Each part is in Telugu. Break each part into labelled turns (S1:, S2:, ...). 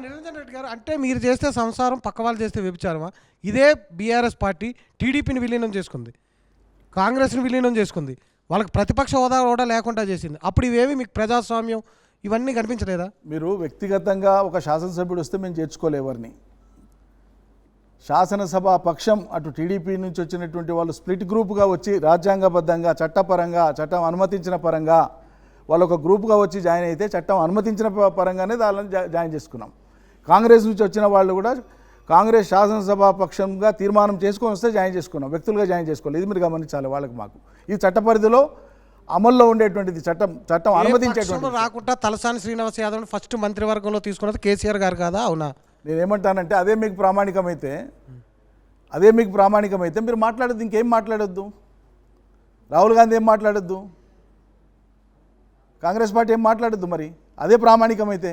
S1: నిరంజన్ రెడ్డి గారు, అంటే మీరు చేస్తే సంసారం, పక్క వాళ్ళు చేస్తే వ్యభిచారమా? ఇదే బీఆర్ఎస్ పార్టీ టీడీపీని విలీనం చేసుకుంది, కాంగ్రెస్ని విలీనం చేసుకుంది, వాళ్ళకి ప్రతిపక్ష హోదా కూడా లేకుండా చేసింది. అప్పుడు ఇవేవి మీకు ప్రజాస్వామ్యం ఇవన్నీ కనిపించలేదా?
S2: మీరు వ్యక్తిగతంగా ఒక శాసనసభ్యుడు వస్తే మేము చేర్చుకోలేవరిని. శాసనసభ పక్షం అటు టీడీపీ నుంచి వచ్చినటువంటి వాళ్ళు స్ప్లిట్ గ్రూప్గా వచ్చి రాజ్యాంగబద్ధంగా చట్టపరంగా చట్టం అనుమతించిన పరంగా వాళ్ళు ఒక గ్రూప్గా వచ్చి జాయిన్ అయితే చట్టం అనుమతించిన పరంగానే దానిని జాయిన్ చేసుకున్నాం. కాంగ్రెస్ నుంచి వచ్చిన వాళ్ళు కూడా కాంగ్రెస్ శాసనసభ పక్షంగా తీర్మానం చేసుకొని వస్తే జాయిన్ చేసుకున్నాం, వ్యక్తులుగా జాయిన్ చేసుకోవాలి. ఇది మీరు గమనించాలి. వాళ్ళకి మాకు ఈ చట్ట పరిధిలో అమల్లో ఉండేటువంటిది చట్టం అనుమతించేటువంటి
S1: రాకుండా తలసాని శ్రీనివాస్ యాదవ్ ఫస్ట్ మంత్రివర్గంలో తీసుకున్నది కేసీఆర్ గారు కాదా? అవునా?
S2: నేనేమంటానంటే అదే మీకు ప్రామాణికమైతే మీరు మాట్లాడద్దు, ఇంకేం మాట్లాడొద్దు. రాహుల్ గాంధీ ఏం మాట్లాడొద్దు, కాంగ్రెస్ పార్టీ ఏం మాట్లాడొద్దు. మరి అదే ప్రామాణికమైతే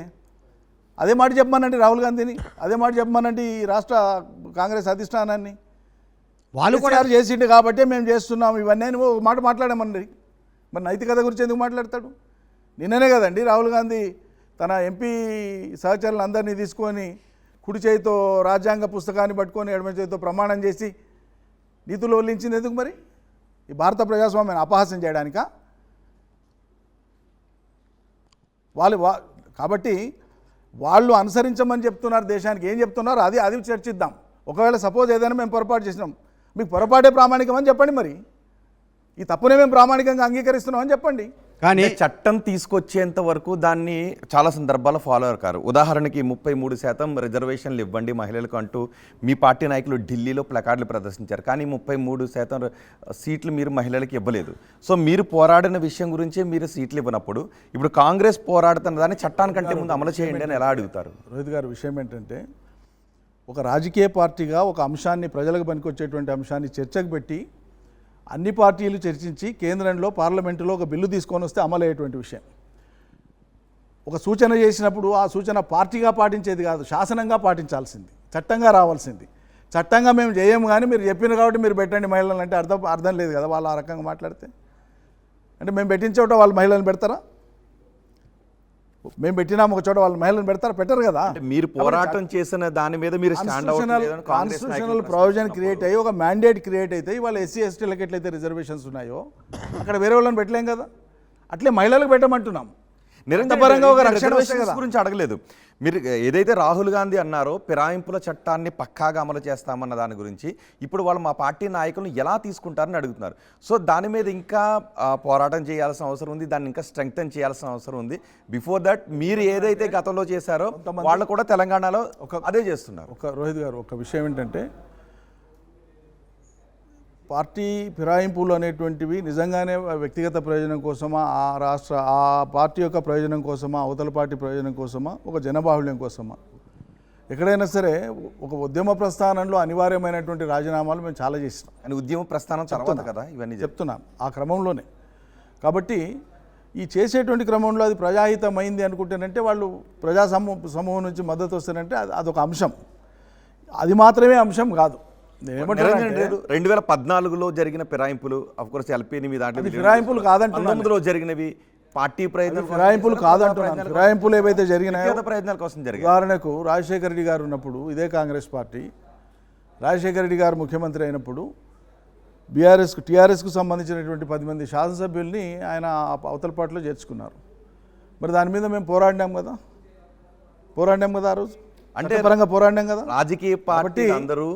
S2: అదే మాట చెప్పమనండి రాహుల్ గాంధీని, అదే మాట చెప్పమనండి ఈ రాష్ట్ర కాంగ్రెస్ అధిష్టానాన్ని. వాళ్ళు కూడా చేసిండు కాబట్టి మేము చేస్తున్నాం ఇవన్నీ అని మాట మాట్లాడామనండి. మరి నైతికత గురించి ఎందుకు మాట్లాడతాడు? నిన్ననే కదండి రాహుల్ గాంధీ తన ఎంపీ సహచరులను అందరినీ తీసుకొని కుడి చేతితో రాజ్యాంగ పుస్తకాన్ని పట్టుకొని ఎడమ చేతితో ప్రమాణం చేసి నీతులు వల్లించింది ఎందుకు? మరి ఈ భారత ప్రజాస్వామ్యాన్ని అపహాస్యం చేయడానికా? కాబట్టి వాళ్ళు అనుసరించమని చెప్తున్నారు దేశానికి. ఏం చెప్తున్నారు అది చర్చిద్దాం. ఒకవేళ సపోజ్ ఏదైనా మేము పొరపాటు చేసినాం, మీకు పొరపాటే ప్రామాణికం అని చెప్పండి. మరి ఈ తప్పునే మేము ప్రామాణికంగా అంగీకరిస్తున్నాం అని చెప్పండి.
S3: కానీ చట్టం తీసుకొచ్చేంత వరకు దాన్ని చాలా సందర్భాల్లో ఫాలో అయ్యారు. ఉదాహరణకి 33% రిజర్వేషన్లు ఇవ్వండి మహిళలకు అంటూ మీ పార్టీ నాయకులు ఢిల్లీలో ప్లకార్డులు ప్రదర్శించారు. కానీ 33% సీట్లు మీరు మహిళలకు ఇవ్వలేదు. సో మీరు పోరాడిన విషయం గురించే మీరు సీట్లు ఇవ్వనప్పుడు ఇప్పుడు కాంగ్రెస్ పోరాడుతున్న దాన్ని చట్టానికంటే ముందు అమలు చేయండి అని ఎలా అడుగుతారు?
S2: రోహిత్ గారు, విషయం ఏంటంటే ఒక రాజకీయ పార్టీగా ఒక అంశాన్ని, ప్రజలకు పనికొచ్చేటువంటి అంశాన్ని చర్చకు పెట్టి అన్ని పార్టీలు చర్చించి కేంద్రంలో పార్లమెంటులో ఒక బిల్లు తీసుకొని వస్తే అమలయ్యేటువంటి విషయం. ఒక సూచన చేసినప్పుడు ఆ సూచన పార్టీగా పాటించేది కాదు, శాసనంగా పాటించాల్సింది, చట్టంగా రావాల్సింది. చట్టంగా మేము చేయము, కానీ మీరు చెప్పిన కాబట్టి మీరు పెట్టండి మహిళలను అంటే అర్థం లేదు కదా. వాళ్ళు ఆ రకంగా మాట్లాడితే అంటే మేము పెట్టిన చోట వాళ్ళు మహిళలను పెడతారా? మేము పెట్టినాము ఒక చోట వాళ్ళు మహిళలను పెడతారా? పెట్టరు కదా.
S3: మీరు పోరాటం చేసిన దాని మీద మీరు
S2: కాన్స్టిట్యూషనల్ ప్రొవిజన్ క్రియేట్ అయ్యి ఒక మ్యాండేట్ క్రియేట్ అయితే ఇవాళ ఎస్సీ ఎస్టీలకు ఎట్లయితే రిజర్వేషన్స్ ఉన్నాయో అక్కడ వేరే వాళ్ళని పెట్టలేం కదా. అట్లే మహిళలకు పెట్టమంటున్నాం.
S3: నిరంతరంగా ఒక రక్షణ గురించి అడగలేదు. మీరు ఏదైతే రాహుల్ గాంధీ అన్నారో ఫిరాయింపుల చట్టాన్ని పక్కాగా అమలు చేస్తామన్న దాని గురించి ఇప్పుడు వాళ్ళు మా పార్టీ నాయకులను ఎలా తీసుకుంటారని అడుగుతున్నారు. సో దాని మీద ఇంకా పోరాటం చేయాల్సిన అవసరం ఉంది, దాన్ని ఇంకా స్ట్రెంగ్తన్ చేయాల్సిన అవసరం ఉంది. బిఫోర్ దట్ మీరు ఏదైతే గతంలో చేశారో వాళ్ళు కూడా తెలంగాణలో అదే చేస్తున్నారు.
S2: రోహిత్ గారు, ఒక విషయం ఏంటంటే పార్టీ ఫిరాయింపులు అనేటువంటివి నిజంగానే వ్యక్తిగత ప్రయోజనం కోసమా, ఆ పార్టీ యొక్క ప్రయోజనం కోసమా, అవతల పార్టీ ప్రయోజనం కోసమా, ఒక జనబాహుళ్యం కోసమా? ఎక్కడైనా సరే ఒక ఉద్యమ ప్రస్థానంలో అనివార్యమైనటువంటి రాజీనామాలు మేము చాలా చేసినాం.
S3: అని ఉద్యమ ప్రస్థానం తర్వాత కదా ఇవన్నీ చెప్తున్నాం
S2: ఆ క్రమంలోనే. కాబట్టి ఈ చేసేటువంటి క్రమంలో అది ప్రజాహితమైంది అనుకుంటేనంటే వాళ్ళు ప్రజా సమూహం నుంచి మద్దతు వస్తారంటే అదొక అంశం. అది మాత్రమే అంశం కాదు.
S3: 2014లో జరిగిన ఫిరాయింపులు అఫ్కోర్స్ ఎల్పీని మీద
S2: ఫిరాయింపులు కాదంటున్నాను,
S3: జరిగినవి పార్టీ
S2: ఫిరాయింపులు కాదంటున్నాను. ఫిరాయింపులు ఏవైతే జరిగినాయో
S3: ప్రయత్నాల కోసం జరిగాయి.
S2: ఉదాహరణకు రాజశేఖర రెడ్డి గారు ఉన్నప్పుడు ఇదే కాంగ్రెస్ పార్టీ, రాజశేఖర రెడ్డి గారు ముఖ్యమంత్రి అయినప్పుడు టీఆర్ఎస్కు సంబంధించినటువంటి 10 మంది శాసనసభ్యుల్ని ఆయన అవతల పార్టీలో చేర్చుకున్నారు. మరి దాని మీద మేము పోరాడినాం కదా ఆ రోజు. అంటే పరంగా పోరాడినాం కదా.
S3: రాజకీయ పార్టీ అందరూ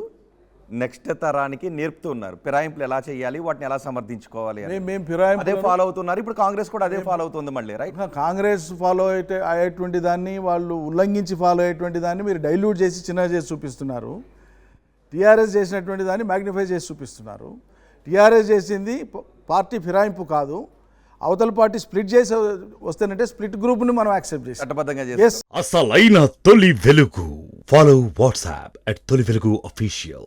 S3: నెక్స్ట్ తరానికి నేర్పుతూ ఉన్నారు ఫిరాయింపులు ఎలా చేయాలి, వాటిని ఎలా సమర్థించుకోవాలి.
S2: మేము ఫిరాయింపు
S3: అదే ఫాలో అవుతున్నారు. ఇప్పుడు కాంగ్రెస్ కూడా అదే ఫాలో అవుతుంది మళ్ళీ, రైట్?
S2: కాంగ్రెస్ ఫాలో అయ్యేటువంటి దాన్ని, వాళ్ళు ఉల్లంఘించి ఫాలో అయ్యేటువంటి దాన్ని మీరు డైల్యూట్ చేసి చిన్నగా చేసి చూపిస్తున్నారు. టీఆర్ఎస్ చేసినటువంటి దాన్ని మ్యాగ్నిఫై చేసి చూపిస్తున్నారు. టీఆర్ఎస్ చేసింది పార్టీ ఫిరాయింపు కాదు, అవతల పార్టీ స్ప్లిట్ చేసి వస్తేనంటే స్ప్లిట్ గ్రూప్ని మనం యాక్సెప్ట్ చేసి
S3: చట్టబద్ధంగా చేస్తాం.
S4: అసలైన తొలి వెలుగు. ఫాలో వాట్సాప్ @తొలి వెలుగు official.